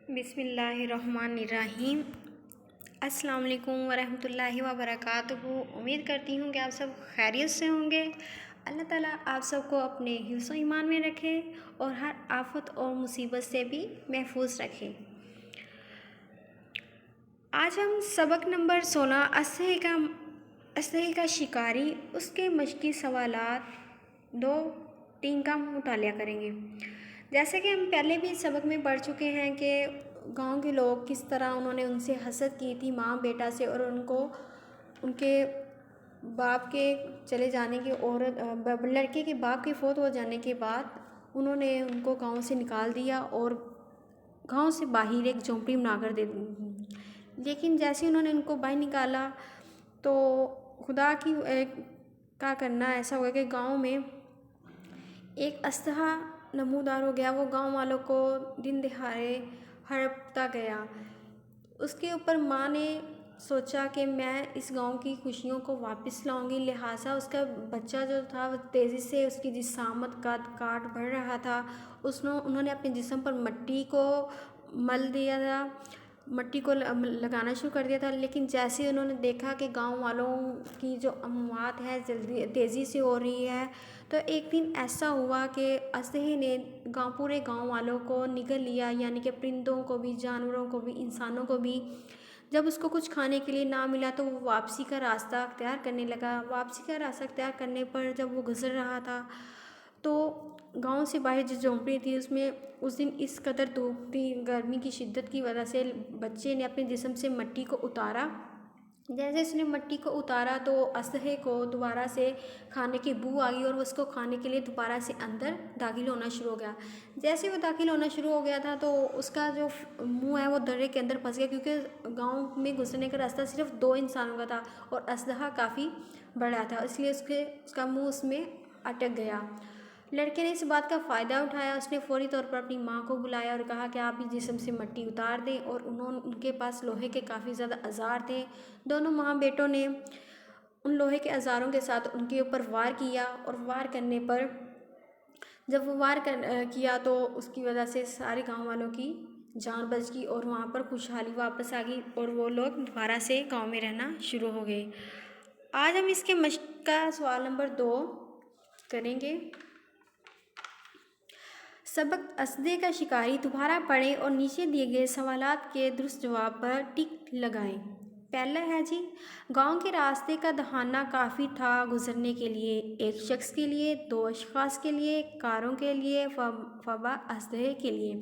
بسم اللہ الرحمن الرحیم۔ السلام علیکم ورحمۃ اللہ وبرکاتہ۔ امید کرتی ہوں کہ آپ سب خیریت سے ہوں گے۔ اللہ تعالیٰ آپ سب کو اپنے حفظ و ایمان میں رکھے اور ہر آفت اور مصیبت سے بھی محفوظ رکھے۔ آج ہم سبق نمبر 16 اسلحے کا شکاری، اس کے مشقی سوالات 2-3 کا مطالعہ کریں گے۔ جیسے کہ ہم پہلے بھی سبق میں پڑھ چکے ہیں کہ گاؤں کے لوگ کس طرح انہوں نے ان سے حسد کی تھی ماں بیٹا سے، اور ان کے باپ کے چلے جانے کے لڑکے کے باپ کے فوت ہو جانے کے بعد انہوں نے ان کو گاؤں سے نکال دیا اور گاؤں سے باہر ایک جھونپڑی بنا کر دے دی۔ لیکن جیسے انہوں نے ان کو باہر نکالا تو خدا کا کرنا ایسا ہوا کہ گاؤں میں ایک اسلحہ نمودار ہو گیا۔ وہ گاؤں والوں کو دن دہاڑے ہڑپتا گیا۔ اس کے اوپر ماں نے سوچا کہ میں اس گاؤں کی خوشیوں کو واپس لاؤں گی، لہٰذا اس کا بچہ جو تھا وہ تیزی سے اس کی جسامت کا کاٹ بڑھ رہا تھا۔ انہوں نے اپنے جسم پر مٹی کو مل دیا تھا، مٹی کو لگانا شروع کر دیا تھا۔ لیکن جیسے انہوں نے دیکھا کہ گاؤں والوں کی جو اموات ہے تیزی سے ہو رہی ہے، تو ایک دن ایسا ہوا کہ اسلحے نے پورے گاؤں والوں کو نگل لیا، یعنی کہ پرندوں کو بھی، جانوروں کو بھی، انسانوں کو بھی۔ جب اس کو کچھ کھانے کے لیے نہ ملا تو وہ واپسی کا راستہ اختیار کرنے لگا۔ واپسی کا راستہ اختیار کرنے پر جب وہ گزر رہا تھا تو گاؤں سے باہر جو جھونپڑی تھی اس میں اس دن اس قدر دھوپ تھی، گرمی کی شدت کی وجہ سے بچے نے اپنے جسم سے مٹی کو اتارا۔ جیسے اس نے مٹی کو اتارا تو اسلحے کو دوبارہ سے کھانے کی بو آ گئی اور اس کو کھانے کے لیے دوبارہ سے اندر داخل ہونا شروع ہو گیا۔ جیسے وہ داخل ہونا شروع ہو گیا تھا تو اس کا جو منہ ہے وہ درے کے اندر پھنس گیا، کیونکہ گاؤں میں گزرنے کا راستہ صرف 2 انسانوں کا تھا اور اسلحہ کافی بڑا تھا، اس لیے اس کا منہ اس میں اٹک گیا۔ لڑکے نے اس بات کا فائدہ اٹھایا، اس نے فوری طور پر اپنی ماں کو بلایا اور کہا کہ آپ بھی جسم سے مٹی اتار دیں، اور ان کے پاس لوہے کے کافی زیادہ اوزار تھے۔ دونوں ماں بیٹوں نے ان لوہے کے اوزاروں کے ساتھ ان کے اوپر وار کیا، اور وار کرنے پر جب وہ وار کیا تو اس کی وجہ سے سارے گاؤں والوں کی جان بچ گئی اور وہاں پر خوشحالی واپس آ گئی اور وہ لوگ دوبارہ سے گاؤں میں رہنا شروع ہو گئے۔ آج ہم اس کے مشق کا سوال نمبر 2 کریں گے۔ سبق اسلحے کا شکاری دوبارہ پڑھیں اور نیچے دیے گئے سوالات کے درست جواب پر ٹک لگائیں۔ پہلا ہے جی، گاؤں کے راستے کا دہانہ کافی تھا گزرنے کے لیے، ایک شخص کے لیے، 2 اشخاص کے لیے، کاروں کے لیے، فبا اسلحے کے لیے۔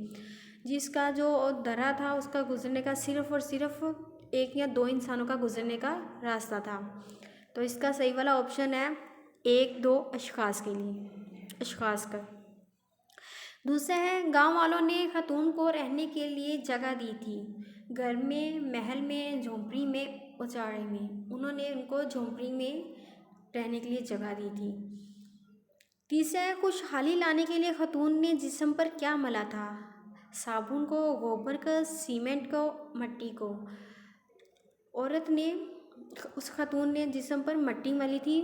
جس کا جو درہ تھا اس کا گزرنے کا صرف اور صرف 1 یا 2 انسانوں کا گزرنے کا راستہ تھا، تو اس کا صحیح والا آپشن ہے 1-2 اشخاص کے لیے، اشخاص کا۔ دوسرا ہے، گاؤں والوں نے خاتون کو رہنے کے لیے جگہ دی تھی، گھر میں، محل میں، جھونپڑی میں، اچاڑے میں۔ انہوں نے ان کو جھونپڑی میں رہنے کے لیے جگہ دی تھی۔ تیسرا ہے، خوشحالی لانے کے لیے خاتون نے جسم پر کیا ملا تھا؟ صابن کو، گوبر کو، سیمنٹ کو، مٹی کو۔ اس خاتون نے جسم پر مٹی ملی تھی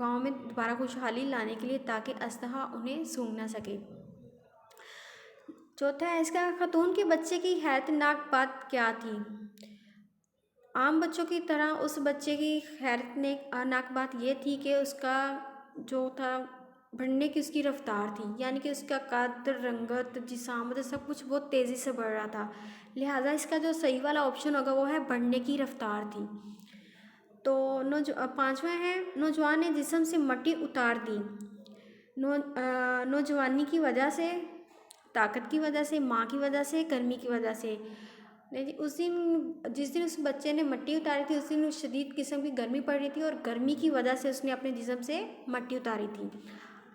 گاؤں میں دوبارہ خوشحالی لانے کے لیے، تاکہ اسلحہ انہیں سونگھ نہ سکے۔ چوتھا ہے اس کا، خاتون کے بچے کی حیرت ناک بات کیا تھی؟ عام بچوں کی طرح اس بچے کی حیرت ناک بات یہ تھی کہ اس کا جو تھا بڑھنے کی اس کی رفتار تھی، یعنی کہ اس کا قد، رنگت، جسامت سب کچھ بہت تیزی سے بڑھ رہا تھا، لہٰذا اس کا جو صحیح والا آپشن ہوگا وہ ہے بڑھنے کی رفتار تھی۔ تو پانچواں ہے، نوجوان نے جسم سے مٹی اتار دی، نوجوانی کی وجہ سے، طاقت کی وجہ سے، ماں کی وجہ سے، گرمی کی وجہ سے۔ جس دن اس بچے نے مٹی اتاری تھی اس دن شدید قسم کی گرمی پڑ رہی تھی اور گرمی کی وجہ سے اس نے اپنے جسم سے مٹی اتاری تھی۔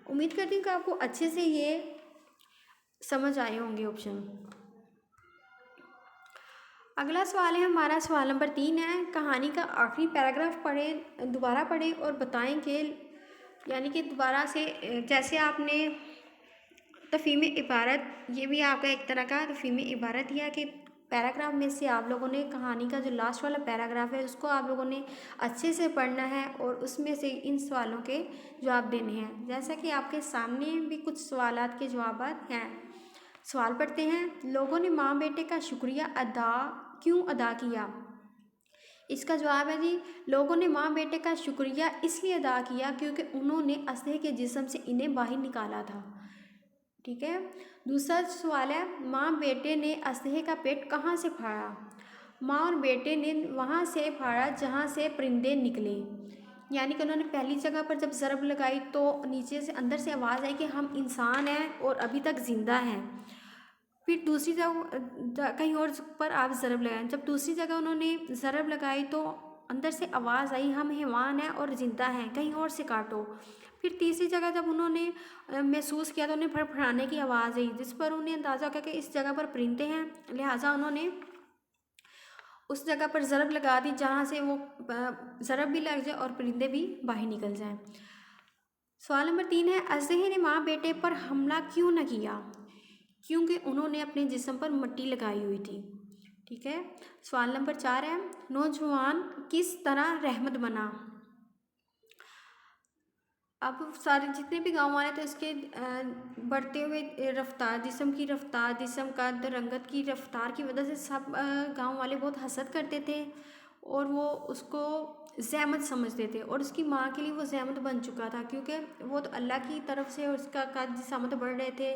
امید کرتی ہوں کہ آپ کو اچھے سے یہ سمجھ آئے ہوں گے آپشن۔ اگلا سوال ہے ہمارا، سوال نمبر 3 ہے، کہانی کا آخری پیراگراف پڑھیں، دوبارہ پڑھیں اور بتائیں کہ، یعنی کہ دوبارہ سے جیسے آپ نے تفہیم عبارت، یہ بھی آپ کا ایک طرح کا تفہیم عبارت ہی ہے کہ پیراگراف میں سے آپ لوگوں نے کہانی کا جو لاسٹ والا پیراگراف ہے اس کو آپ لوگوں نے اچھے سے پڑھنا ہے اور اس میں سے ان سوالوں کے جواب دینے ہیں۔ جیسا کہ آپ کے سامنے بھی کچھ سوالات کے جوابات ہیں، سوال پڑھتے ہیں، لوگوں نے ماں بیٹے کا شکریہ کیوں ادا کیا؟ اس کا جواب ہے جی، لوگوں نے ماں بیٹے کا شکریہ اس لیے ادا کیا کیونکہ انہوں نے اسلحے کے جسم سے انہیں باہر نکالا تھا۔ ٹھیک ہے، دوسرا سوال ہے، ماں بیٹے نے اسلحے کا پیٹ کہاں سے پھاڑا؟ ماں اور بیٹے نے وہاں سے پھاڑا جہاں سے پرندے نکلے، یعنی کہ انہوں نے پہلی جگہ پر جب ضرب لگائی تو نیچے سے اندر سے آواز آئی کہ ہم انسان ہیں اور ابھی تک زندہ ہیں۔ پھر دوسری جگہ کہیں اور پر آپ ضرب لگائیں، جب دوسری جگہ انہوں نے ضرب لگائی تو اندر سے آواز آئی ہم حیوان ہیں اور زندہ ہیں، کہیں اور سے کاٹو۔ پھر تیسری جگہ جب انہوں نے محسوس کیا تو انہیں پھڑپھڑانے کی آواز آئی، جس پر انہیں اندازہ ہو کہ اس جگہ پر پرندے ہیں، لہٰذا انہوں نے اس جگہ پر ضرب لگا دی جہاں سے وہ ضرب بھی لگ جائے اور پرندے بھی باہر نکل جائیں۔ سوال نمبر 3 ہے، اسلحے نے ماں بیٹے پر حملہ کیوں نہ کیا؟ کیونکہ انہوں نے اپنے جسم پر مٹی لگائی ہوئی تھی۔ ٹھیک ہے، سوال نمبر 4 ہے، نوجوان کس طرح رحمت بنا؟ اب سارے جتنے بھی گاؤں والے تھے اس کے بڑھتے ہوئے رفتار، جسم کی رفتار، جسم کا رنگت کی رفتار کی وجہ سے سب گاؤں والے بہت حسد کرتے تھے اور وہ اس کو زحمت سمجھتے تھے، اور اس کی ماں کے لیے وہ زحمت بن چکا تھا کیونکہ وہ تو اللہ کی طرف سے اس کا قد جسامت بڑھ رہے تھے۔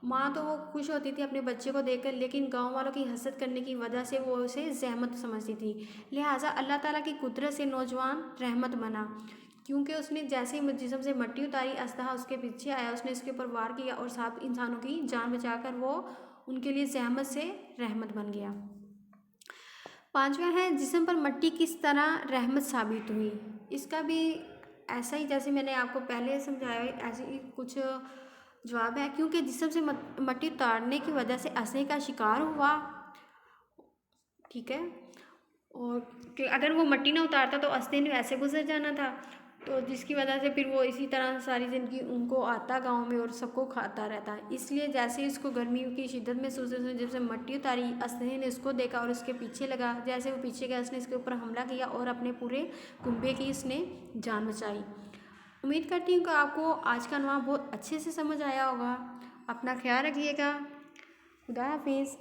ماں تو وہ خوش ہوتی تھی اپنے بچے کو دیکھ کر، لیکن گاؤں والوں کی حسد کرنے کی وجہ سے وہ اسے زحمت سمجھتی تھی، لہٰذا اللہ تعالیٰ کی قدرت سے نوجوان رحمت بنا، کیونکہ اس نے جیسے ہی جسم سے مٹی اتاری، اسلحہ اس کے پیچھے آیا، اس نے اس کے اوپر وار کیا اور سب انسانوں کی جان بچا کر وہ ان کے لیے زحمت سے رحمت بن گیا۔ 5واں ہے، جسم پر مٹی کس طرح رحمت ثابت ہوئی؟ اس کا بھی ایسا ہی جیسے میں نے آپ کو پہلے سمجھایا ایسے ہی کچھ جواب ہے، کیونکہ جسم سے مٹی اتارنے کی وجہ سے اسلحے کا شکار ہوا۔ ٹھیک ہے، اور کہ اگر وہ مٹی نہ اتارتا تو اسلحے نے ویسے گزر جانا تھا، تو جس کی وجہ سے پھر وہ اسی طرح ساری زندگی ان کو آتا گاؤں میں اور سب کو کھاتا رہتا۔ اس لیے جیسے اس کو گرمی کی شدت محسوس ہوئی، جب سے مٹی اتاری، اسلحے نے اس کو دیکھا اور اس کے پیچھے لگا، جیسے وہ پیچھے گیا اس نے اس کے اوپر حملہ کیا اور اپنے پورے کنبے کی اس نے جان بچائی۔ امید کرتی ہوں کہ آپ کو آج کا عنوان بہت اچھے سے سمجھ آیا ہوگا۔ اپنا خیال رکھیے گا، خدا حافظ۔